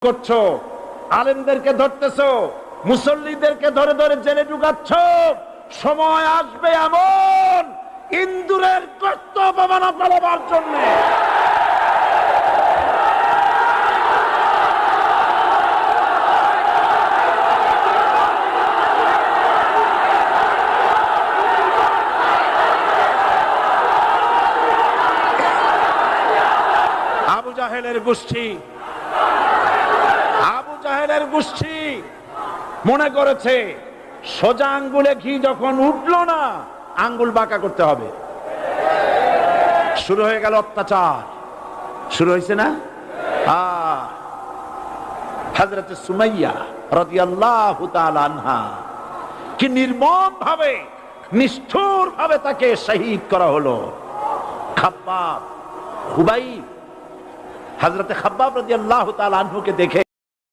করছো, আলেমদেরকে ধরতেছো, মুসল্লিদেরকে ধরে ধরে জেলে ঢুকাচ্ছ। সময় আসবে এমন ইন্দুরের গর্ত অপমানা পালাবার জন্য আবু জাহেলের গোষ্ঠী মনে করেছে সোজা আঙ্গুলে ঘি যখন উঠলো না, আঙ্গুল বাঁকা করতে হবে। শুরু হয়ে গেল অত্যাচার, শুরু হয়েছে না? হযরত সুমাইয়া রাদিয়াল্লাহু তাআলা আনহা কি নির্মম ভাবে, নিষ্ঠুর ভাবে তাকে শহীদ করা হলো। খাব্বাব, খুবাইব, হযরত খাব্বাব রাদিয়াল্লাহু তাআলা আনহুকে দেখে